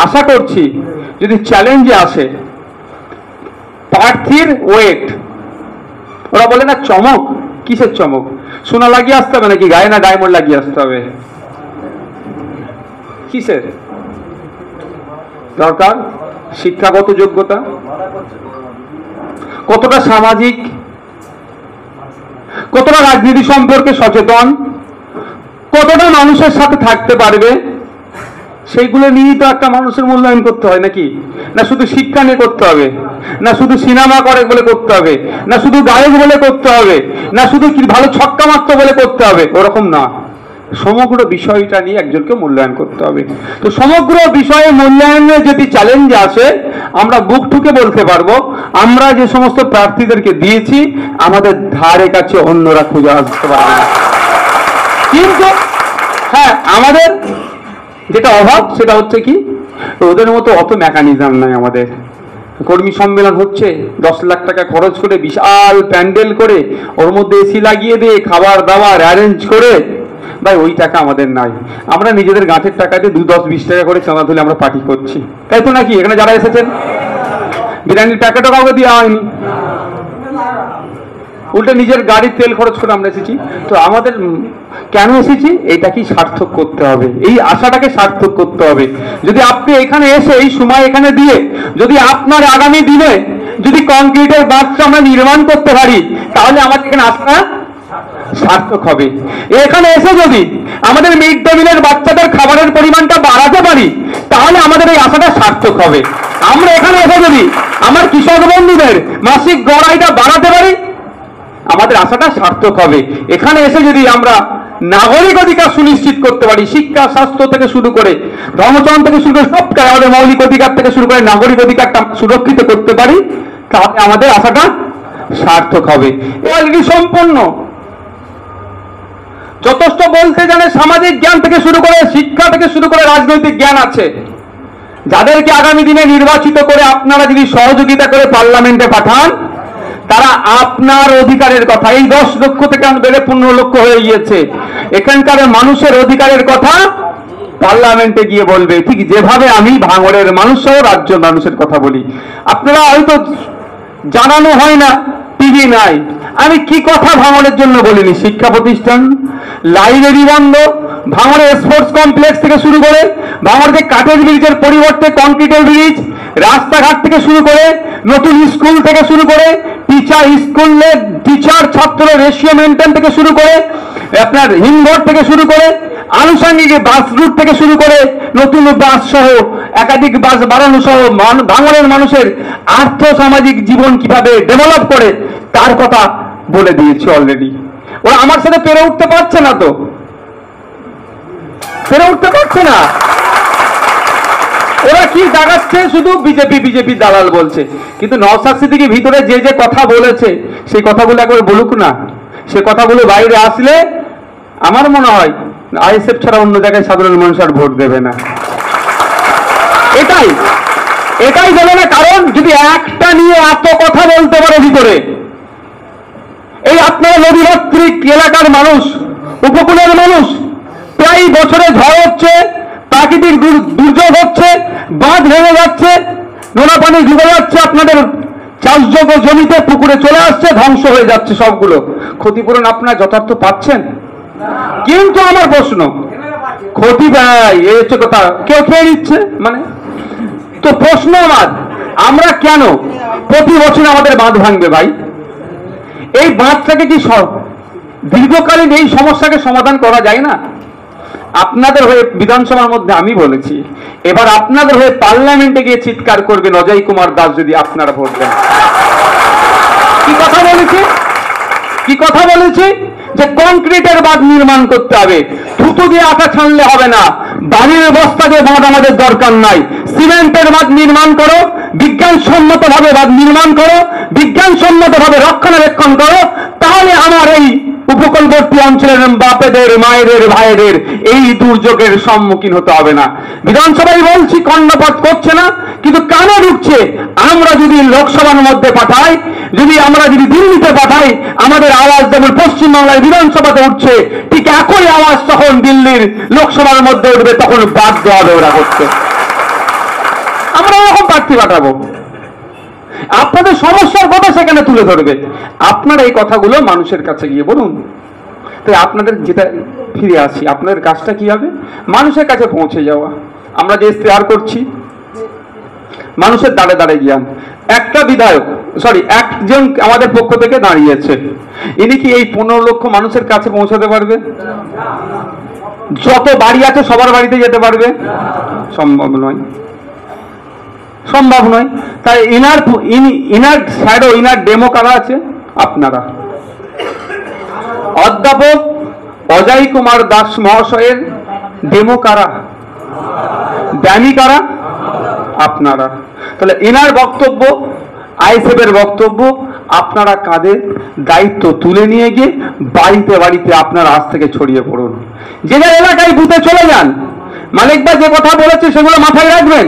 আশা করছি যদি চ্যালেঞ্জে আসে প্রার্থীর ওয়েট, ওরা বলে না চমক, কিসের চমক? সোনা লাগিয়ে আসতে হবে নাকি গায়ে, না ডায়মন্ড লাগিয়ে আসতে হবে? কিসের দরকার? শিক্ষাগত যোগ্যতা, কতটা সামাজিক, কতটা রাজনীতি সম্পর্কে সচেতন, কতটা মানুষের সাথে থাকতে পারবে, সেইগুলো নিয়েই তো একটা মানুষের মূল্যায়ন করতে হয় নাকি? না শুধু শিক্ষা নিয়ে করতে হবে, না শুধু সিনেমা করে বলে করতে হবে, না শুধু গায়ক বলে করতে হবে, না শুধু কি ভালো ছক্কা মারতে বলে করতে হবে, ওরকম না। সমগ্র বিষয়টা নিয়ে একজনকে মূল্যায়ন করতে হবে। তো সমগ্র বিষয়ে মূল্যায়নে যদি চ্যালেঞ্জ আসে, আমরা বুক ঠুকে বলতে পারবো আমরা যে সমস্ত প্রার্থীদেরকে দিয়েছি আমাদের ধারে কাছে অন্যরা খুঁজে আসতে পারবে না। কিন্তু হ্যাঁ, আমাদের যেটা অভাব সেটা হচ্ছে কি, ওদের মতো অত মেকানিজম নাই আমাদের। কর্মী সম্মেলন হচ্ছে, 10 লাখ টাকা খরচ করে বিশাল প্যান্ডেল করে ওর মধ্যে এসি লাগিয়ে দিয়ে খাবার দাবার অ্যারেঞ্জ করে, ভাই ওই টাকা আমাদের নাই। আমরা নিজেদের গাঁটের টাকা দিয়ে 2-10-20 টাকা করে চাঁদা তুলে আমরা পার্টি করছি, তাই তো নাকি? এখানে যারা এসেছেন বিরিয়ানির প্যাকেটও কাউকে দেওয়া হয়নি, উল্টে নিজের গাড়ির তেল খরচ করে আমরা এসেছি। তো আমাদের কেন এসেছি? এটা কি সার্থক করতে হবে, এই আশাটাকে সার্থক করতে হবে। যদি আপনি এখানে এসে এই সময় এখানে দিয়ে যদি আপনার আগামী দিনে যদি কংক্রিটের বাঁধটা আমরা নির্মাণ করতে পারি, তাহলে আমাদের এখানে আশা সার্থক হবে। এখানে এসে যদি আমাদের মিড ডে মিলের বাচ্চাদের খাবারের পরিমাণটা বাড়াতে পারি, তাহলে আমাদের এই আশাটা সার্থক হবে। আমরা এখানে এসে যদি আমার কৃষক বন্ধুদের মাসিক গড় আয়টা বাড়াতে পারি, আমাদের আশাটা সার্থক হবে। এখানে এসে যদি আমরা নাগরিক অধিকার সুনিশ্চিত করতে পারি, শিক্ষা স্বাস্থ্য থেকে শুরু করে ধর্মচরণ থেকে শুরু করে সবটাই আমাদের মৌলিক অধিকার থেকে শুরু করে নাগরিক অধিকারটা সুরক্ষিত করতে পারি, তাহলে আমাদের আশাটা সার্থক হবে। অলরেডি সম্পন্ন, যথেষ্ট বলতে জানে, সামাজিক জ্ঞান থেকে শুরু করে শিক্ষা থেকে শুরু করে রাজনৈতিক জ্ঞান আছে। যাদেরকে আগামী দিনে নির্বাচিত করে আপনারা যদি সহযোগিতা করে পার্লামেন্টে পাঠান, তারা আপনার অধিকারের কথা, এই 10 লক্ষ থেকে বেড়ে 15 লক্ষ হয়ে গিয়েছে, এখানকার মানুষের অধিকারের কথা পার্লামেন্টে গিয়ে বলবে, ঠিক যেভাবে আমি ভাঙড়ের মানুষ সহ রাজ্য মানুষের কথা বলি। আপনারা হয়তো জানানো হয় না, টিভি নাই, আমি কি কথা ভাঙড়ের জন্য বলিনি? শিক্ষা প্রতিষ্ঠান, লাইব্রেরি বন্ধ, ভাঙড়ের স্পোর্টস কমপ্লেক্স থেকে শুরু করে ভাঙড়কে কাঠের ব্রিজের পরিবর্তে কংক্রিটের ব্রিজ, রাস্তাঘাট থেকে শুরু করে নতুন স্কুল থেকে শুরু করে টিচার ছাত্র রেশিও মেনটেন থেকে শুরু করে আপনার হিমঘর থেকে শুরু করে আনুষঙ্গিক বাস রুট থেকে শুরু করে নতুন বাস সহ একাধিক বাস বাড়ানো সহ ভাঙড়ের মানুষের আর্থ সামাজিক জীবন কিভাবে ডেভেলপ করে তার কথা বলে দিয়েছি অলরেডি। ওরা আমার সাথে পেরে উঠতে পারছে না, তো পেরে উঠতে পারছে না। ওরা কি দাঁড়াচ্ছে, শুধু বিজেপি বিজেপি দালাল বলছে। কিন্তু নওশাদ সিদ্দিকী ভিতরে যে যে কথা বলেছে সেই কথাগুলো একবার বলুক না। সে কথাগুলো বাইরে আসলে আমার মনে হয় আইএসএফ ছাড়া অন্য জায়গায় সাধারণ মানুষ আর ভোট দেবে না। এটাই দেবে না, কারণ যদি একটা নিয়ে এত কথা বলতে পারে ভিতরে, এই আপনার নদীমাতৃক এলাকার মানুষ, উপকূলের মানুষ, প্রায় বছরে ঝড় হচ্ছে, প্রাকৃতিক দুর্যোগ হচ্ছে, বাঁধ ভেঙে যাচ্ছে, নোনা পানি ডুবে যাচ্ছে, আপনাদের চাষযোগ্য জমিতে পুকুরে চলে আসছে, ধ্বংস হয়ে যাচ্ছে সবগুলো। ক্ষতিপূরণ আপনারা যথার্থ পাচ্ছেন? কিন্তু আমার প্রশ্ন, ক্ষতি ভাই এই হচ্ছে কথা, কেউ খেয়ে নিচ্ছে মানে। তো প্রশ্ন আমার, আমরা কেন প্রতি বছর আমাদের বাঁধ ভাঙবে ভাই? এই বাঁধটাকে কি দীর্ঘকালীন এই সমস্যাকে সমাধান করা যায় না? আপনাদের হয়ে বিধানসভার মধ্যে আমি বলেছি, এবার আপনাদের হয়ে পার্লামেন্টে গিয়ে চিৎকার করবেন অজয় কুমার দাস যদি আপনারা ভোট দেন। কি কথা বলেছি? যে কংক্রিটের বাঁধ নির্মাণ করতে হবে, থুতু দিয়ে আটা ছানলে হবে না, বাড়ির বস্তা দিয়ে বাঁধ আমাদের দরকার নাই, সিমেন্টের বাঁধ নির্মাণ করো, বিজ্ঞানসম্মত ভাবে বাঁধ নির্মাণ করো, বিজ্ঞানসম্মত ভাবে রক্ষণাবেক্ষণ করো, তাহলে আমার এই উপকূলবর্তী অঞ্চলের বাপেদের মায়েদের ভাইদের এই দুর্যোগের সম্মুখীন হতে হবে না। বিধানসভায় বলছি কর্ণপাত করছে না, কিন্তু কানে ঢুকছে। আমরা যদি লোকসভার মধ্যে পাঠাই, আমরা যদি দিল্লিতে পাঠাই, আমাদের আওয়াজ যেমন পশ্চিমবাংলার বিধানসভাতে উঠছে, ঠিক একই আওয়াজ তখন দিল্লির লোকসভার মধ্যে উঠবে, তখন বাধ্য হবে ওরা করতে। প্রার্থী পাঠাবো। আপনাদের সমস্যার কথা সেখানে তুলে ধরবে। আপনারা এই কথাগুলো মানুষের কাছে গিয়ে বলুন। তাই আপনাদের যেটা ফিরে আসি, আপনাদের কাজটা কি হবে? মানুষের কাছে পৌঁছে যাওয়া। আমরা যে ইশতেহার করছি, মানুষের দাঁড়ে দাঁড়ে জ্ঞান। একটা বিধায়ক, একজন আমাদের পক্ষ থেকে দাঁড়িয়েছে, ইনি কি এই 15 লক্ষ মানুষের কাছে পৌঁছাতে পারবে? যত বাড়ি আছে সবার বাড়িতে যেতে পারবে? সম্ভব নয়, সম্ভব নয়। তাই ইনার শ্যাডো, ইনার ডেমো কারা আছে? আপনারা। অধ্যাপক অজয় কুমার দাস মহাশয়ের ডেমো কারা? ড্যামি কারা? আপনারা। তাহলে এনার বক্তব্য, আইএসএফ এর বক্তব্য, আপনারা কাঁধে দায়িত্ব তুলে নিয়ে গিয়ে বাড়িতে বাড়িতে আপনারা আজ থেকে ছড়িয়ে পড়ুন। যে যে এলাকায় বুথে চলে যান, মালিক ভাই যে কথা বলেছে সেগুলো মাথায় রাখবেন।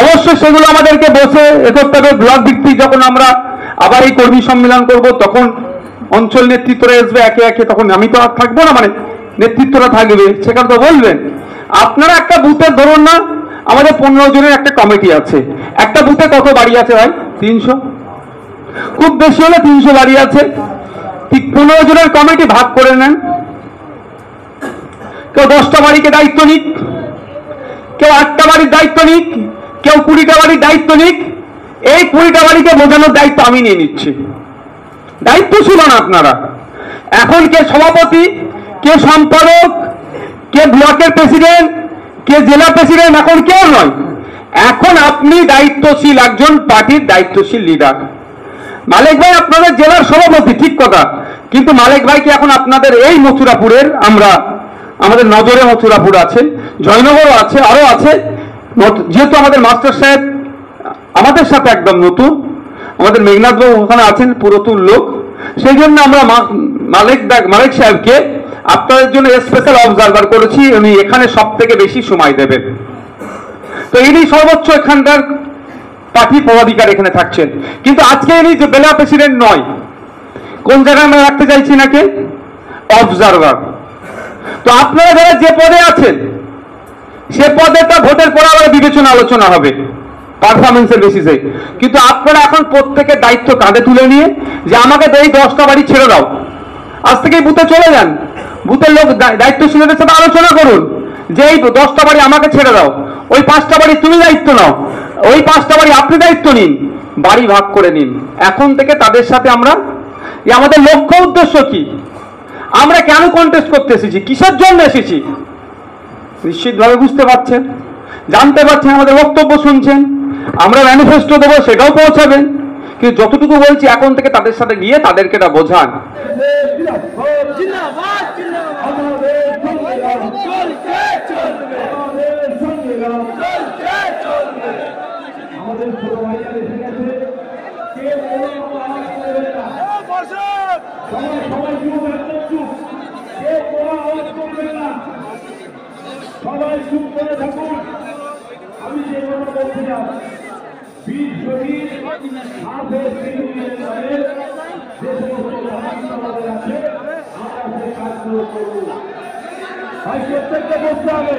অবশ্যই সেগুলো আমাদেরকে বসে এ করতে হবে। ব্লক ভিত্তিক যখন আমরা আবার এই কর্মী সম্মেলন করব, তখন অঞ্চল নেতৃত্বরা আসবে একে একে, তখন আমি তো আর থাকবো না, মানে নেতৃত্বরা থাকবে, সেখানে তো বলবেন। আপনারা একটা বুথের ধরুন না, আমাদের 15 জনের একটা কমিটি আছে, একটা বুথে কত বাড়ি আছে ভাই? 300, খুব বেশি হলে 300 বাড়ি আছে। ঠিক 15 জনের কমিটি ভাগ করে নেন। কেউ 10টা বাড়িকে দায়িত্ব নিক, কেউ 8টা বাড়ির দায়িত্ব নিক, কেউ 20টা বাড়ির দায়িত্ব নিক। এই 20টা বাড়িকে বোঝানোর দায়িত্ব আমি নিয়ে নিচ্ছি। দায়িত্ব ছিল না আপনারা। এখন কে সভাপতি, কে সম্পাদক, কে ব্লকের প্রেসিডেন্ট, কে জেলা প্রেসিডেন্ট, এখন কেউ নয়। এখন আপনি দায়িত্বশীল একজন পার্টির দায়িত্বশীল লিডার। মালিক ভাই আপনাদের জেলার সভাপতি, ঠিক কথা, কিন্তু মালিক ভাই কি এখন আপনাদের এই মথুরাপুরের, আমাদের নজরে মথুরাপুর আছে, জয়নগরও আছে, আরো আছে। যেহেতু আমাদের মাস্টার সাহেব আমাদের সাথে একদম নতুন, আমাদের মেঘনাথ বাবু ওখানে আছেন পুরাতন লোক, সেই জন্য আমরা মালিক সাহেবকে আপনাদের জন্য স্পেশাল অবজারভার করেছি। উনি এখানে সব থেকে বেশি সময় দেবেন। তো ইনি সর্বোচ্চ এখানকার পার্টি পদাধিকার এখানে থাকছেন, কিন্তু আজকে ইনি যে বেলা প্রেসিডেন্ট নয়। কোন জায়গায় আমরা রাখতে চাইছি নাকি? অবজারভার। তো আপনারা যারা যে পদে আছেন, সে পদে তা ভোটের পর আবার বিবেচনা আলোচনা হবে পারফরমেন্সের বেসিসে। কিন্তু আপনারা এখন প্রত্যেকের দায়িত্ব কাঁধে তুলে নিয়ে, যে আমাকে এই 10টা বাড়ি ছেড়ে দাও, আজ থেকেই বুথে চলে যান, বুথের লোক দায়িত্বশীলদের সাথে আলোচনা করুন যে এই 10টা বাড়ি আমাকে ছেড়ে দাও, ওই 5টা বাড়ি তুমি দায়িত্ব নাও, ওই 5টা বাড়ি আপনি দায়িত্ব নিন, বাড়ি ভাগ করে নিন। এখন থেকে তাদের সাথে আমরা, আমাদের লক্ষ্য উদ্দেশ্য কি, আমরা কেন কন্টেস্ট করতে এসেছি, কিসের জন্য এসেছি, নিশ্চিতভাবে বুঝতে পারছেন, জানতে পারছেন, আমাদের বক্তব্য শুনছেন। আমরা ম্যানিফেস্টো দেবো, সেটাও পৌঁছাবেন। কিন্তু যতটুকু বলছি, এখন থেকে তাদের সাথে গিয়ে তাদেরকে এটা বোঝান। সবাই চুপ করে থাকুন। আমি যে কথা বলছিলাম, বীর শহীদ হাফেজ সিদ্দিকীর নামে যে সমস্ত মহাত্মাদের আছে, আমরা সেই কাজগুলো করব। ভাই প্রত্যেকটা বসতে হবে।